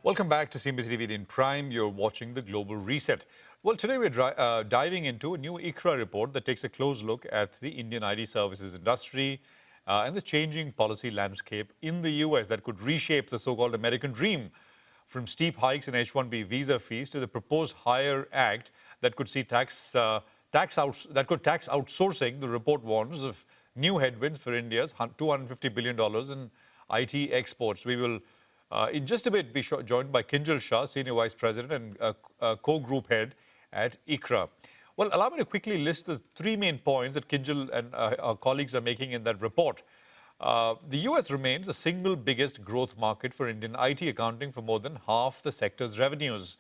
Welcome back to CNBC TV in Prime. You're watching the Global Reset. Well, today we're diving into a new ICRA report that takes a close look at the Indian IT services industry and the changing policy landscape in the US that could reshape the so-called American dream, from steep hikes in H-1B visa fees to the proposed Hire Act that could see tax outsourcing. The report warns of new headwinds for India's $250 billion in IT exports. We will in just a bit be joined by Kinjal Shah, Senior Vice President and Co-Group Head at ICRA. Well, allow me to quickly list the three main points that Kinjal and our colleagues are making in that report. The US remains the single biggest growth market for Indian IT, accounting for more than half the sector's revenues.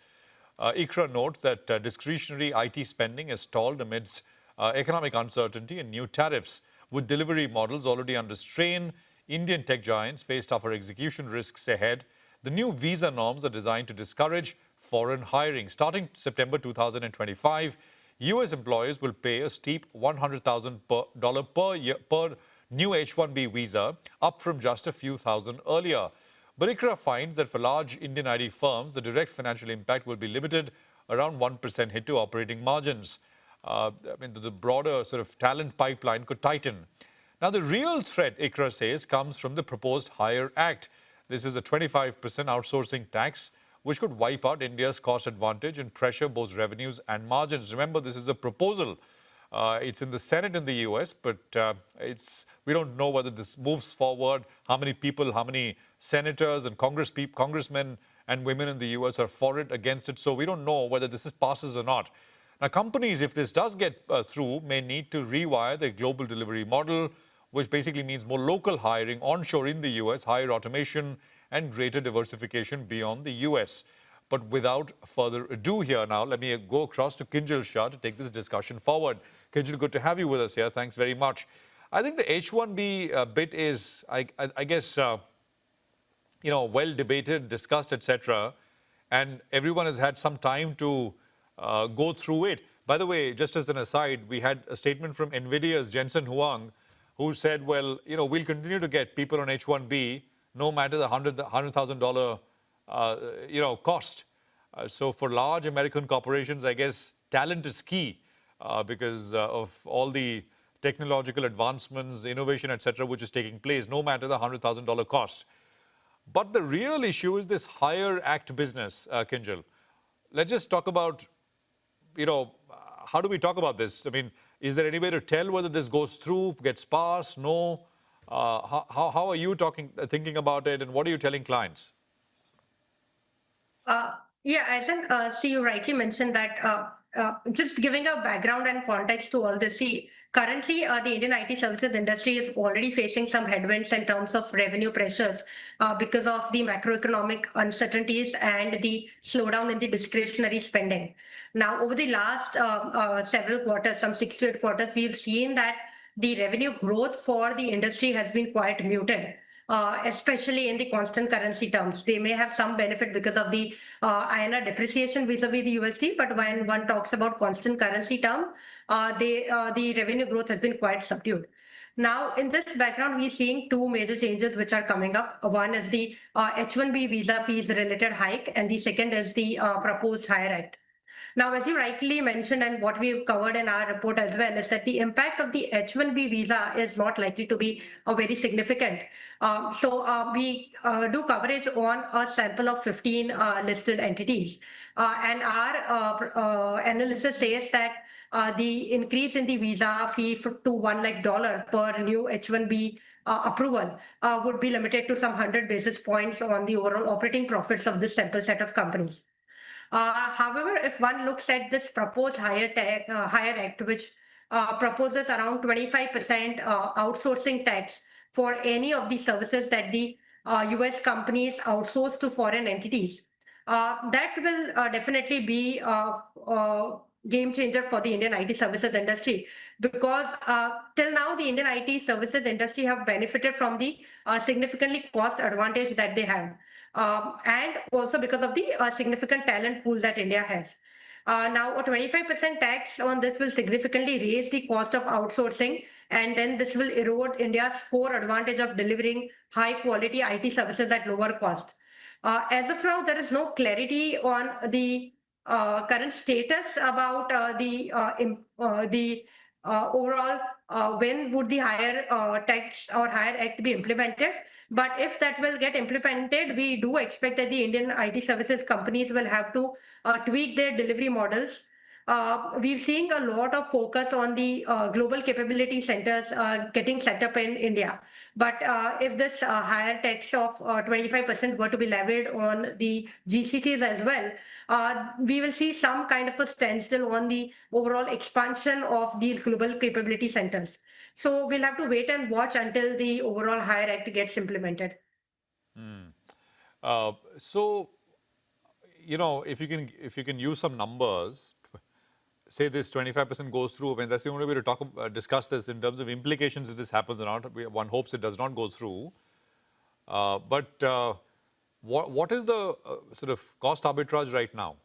ICRA notes that discretionary IT spending has stalled amidst economic uncertainty and new tariffs. With delivery models already under strain, Indian tech giants face tougher execution risks ahead. The new visa norms are designed to discourage foreign hiring. Starting September 2025, US employers will pay a steep $100,000 per year per new H-1B visa, up from just a few thousand earlier. But ICRA finds that for large Indian IT firms, the direct financial impact will be limited, around 1% hit to operating margins. The broader sort of talent pipeline could tighten. Now, the real threat, ICRA says, comes from the proposed Hire Act. This is a 25% outsourcing tax, which could wipe out India's cost advantage and pressure both revenues and margins. Remember, this is a proposal. It's in the Senate in the US, but we don't know whether this moves forward, how many people, how many senators and congressmen and women in the US are for it, against it. So we don't know whether this passes or not. Now, companies, if this does get through, may need to rewire their global delivery model, which basically means more local hiring onshore in the US, higher automation, and greater diversification beyond the US. But without further ado here now, let me go across to Kinjal Shah to take this discussion forward. Kinjal, good to have you with us here. Thanks very much. I think the H-1B bit is, I guess, well debated, discussed, etc. And everyone has had some time to go through it. By the way, just as an aside, we had a statement from NVIDIA's Jensen Huang, who said, well, we'll continue to get people on H-1B no matter the $100,000 cost. So for large American corporations, I guess talent is key because of all the technological advancements, innovation, etc., which is taking place, no matter the $100,000 cost. But the real issue is this Hire Act business, Kinjal. Let's just talk about, how do we talk about this? I mean, is there any way to tell whether this goes through, gets passed, no? How are you thinking about it, and what are you telling clients? Yeah, I think, you rightly mentioned that just giving a background and context to all this. Currently, the Indian IT services industry is already facing some headwinds in terms of revenue pressures because of the macroeconomic uncertainties and the slowdown in the discretionary spending. Now, over the last several quarters, some 6 to 8 quarters, we've seen that the revenue growth for the industry has been quite muted. Especially in the constant currency terms. They may have some benefit because of the INR depreciation vis-a-vis the USD, but when one talks about constant currency term, the revenue growth has been quite subdued. Now, in this background, we're seeing two major changes which are coming up. One is the H-1B visa fees related hike, and the second is the proposed Hire Act. Now, as you rightly mentioned, and what we've covered in our report as well, is that the impact of the H-1B visa is not likely to be very significant. We do coverage on a sample of 15 listed entities. And our analysis says that the increase in the visa fee to $1 lakh per new H-1B approval would be limited to some 100 basis points on the overall operating profits of this sample set of companies. However, if one looks at this proposed Hire Act, which proposes around 25% outsourcing tax for any of the services that the US companies outsource to foreign entities, that will definitely be a game changer for the Indian IT services industry, because till now the Indian IT services industry have benefited from the significantly cost advantage that they have. And also because of the significant talent pool that India has. Now, a 25% tax on this will significantly raise the cost of outsourcing, and then this will erode India's core advantage of delivering high quality IT services at lower cost. As of now, there is no clarity on the current status about the overall when would the higher tax or higher act be implemented. But if that will get implemented, we do expect that the Indian IT services companies will have to tweak their delivery models. We're seeing a lot of focus on the global capability centers getting set up in India. But if this higher tax of 25% were to be levied on the GCCs as well, we will see some kind of a standstill on the overall expansion of these global capability centers. So we'll have to wait and watch until the overall higher act gets implemented. So, if you can use some numbers, say this 25% goes through. I mean, that's the only way to discuss this in terms of implications if this happens or not. One hopes it does not go through. But what is the sort of cost arbitrage right now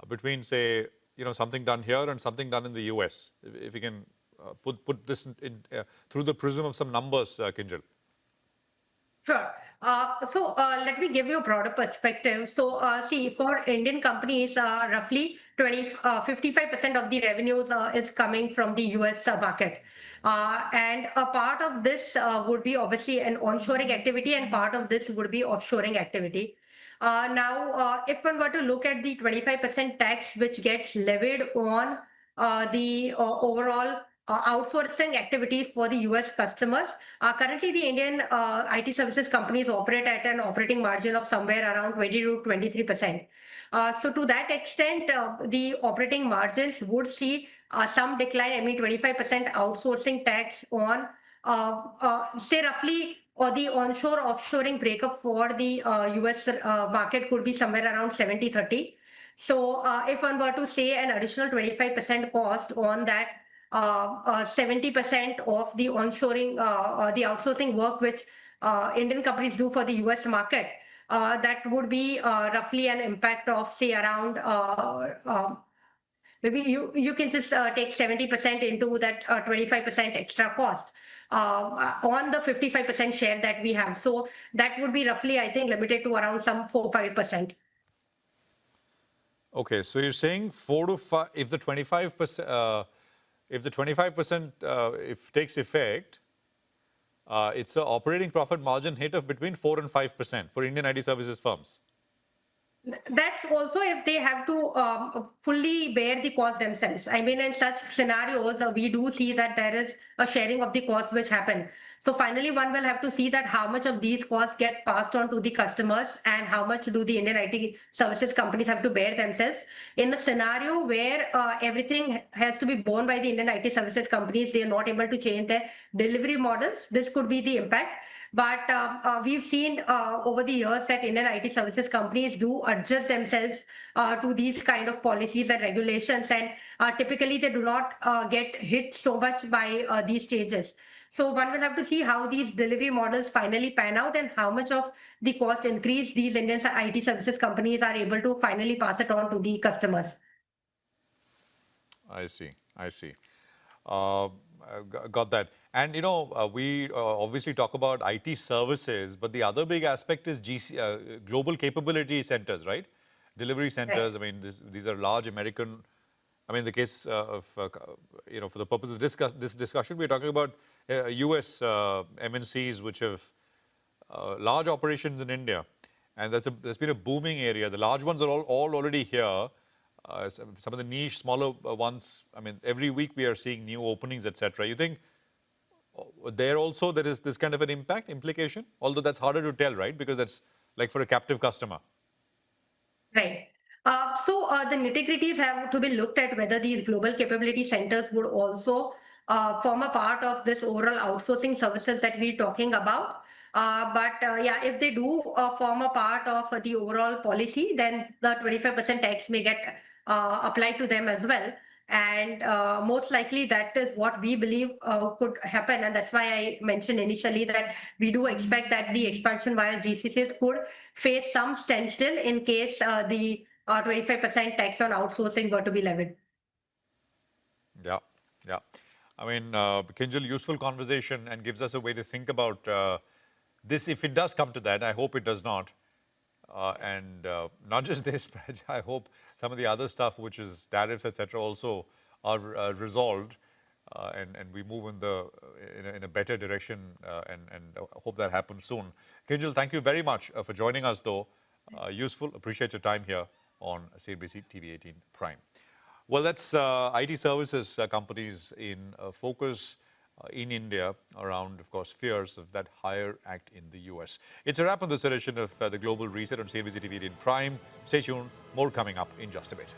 between, say, something done here and something done in the US? If you can put this through the prism of some numbers, Kinjal. Sure. So let me give you a broader perspective. So see, for Indian companies, roughly 55% of the revenues is coming from the US market. And a part of this would be obviously an onshoring activity, and part of this would be offshoring activity. Now, if one were to look at the 25% tax which gets levied on the overall outsourcing activities for the US customers. Currently, the Indian IT services companies operate at an operating margin of somewhere around 20 to 23%. So to that extent, the operating margins would see some decline. I mean, 25% outsourcing tax on, say roughly, or the onshore offshoring breakup for the US market could be somewhere around 70-30. So if one were to say an additional 25% cost on that 70% of the onshoring, the outsourcing work which Indian companies do for the US market, that would be roughly an impact of, say, around maybe you can just take 70% into that 25% extra cost on the 55% share that we have. So that would be roughly, I think, limited to around some 4-5%. Okay, so you're saying 4 to 5, if the 25%, if takes effect, it's an operating profit margin hit of between 4 and 5% for Indian IT services firms. That's also if they have to fully bear the cost themselves. I mean, in such scenarios, we do see that there is a sharing of the costs which happen. So finally, one will have to see that how much of these costs get passed on to the customers and how much do the Indian IT services companies have to bear themselves. In a scenario where everything has to be borne by the Indian IT services companies, they are not able to change their delivery models. This could be the impact. But we've seen over the years that Indian IT services companies do adjust themselves to these kind of policies and regulations, and typically they do not get hit so much by these changes. So one will have to see how these delivery models finally pan out and how much of the cost increase these Indian IT services companies are able to finally pass it on to the customers. I see. I see. Got that. And we obviously talk about IT services, but the other big aspect is global capability centers, right? Delivery centers. Right. I mean, these are large American. I mean, in the case of for the purpose of this discussion, we're talking about US MNCs which have large operations in India, and there's been a booming area. The large ones are all already here. Some of the niche, smaller ones, I mean, every week we are seeing new openings, etc. You think there is this kind of an implication? Although that's harder to tell, right? Because that's like for a captive customer. Right. So the nitty-gritties have to be looked at whether these global capability centers would also form a part of this overall outsourcing services that we're talking about. But yeah, if they do form a part of the overall policy, then the 25% tax may get applied to them as well. And most likely that is what we believe could happen. And that's why I mentioned initially that we do expect that the expansion via GCCs could face some standstill in case the 25% tax on outsourcing were to be levied. Yeah, yeah. I mean, Kinjal, useful conversation and gives us a way to think about this if it does come to that. I hope it does not. And not just this, but I hope some of the other stuff, which is tariffs, etc., also are resolved, and we move in a better direction, and hope that happens soon. Kinjal, thank you very much for joining us, though. Useful. Appreciate your time here on CNBC TV 18 Prime. Well, that's IT services companies in focus in India around, of course, fears of that HIRE Act in the US. It's a wrap on this edition of the Global Reset on CNBC TV 18 Prime. Stay tuned. More coming up in just a bit.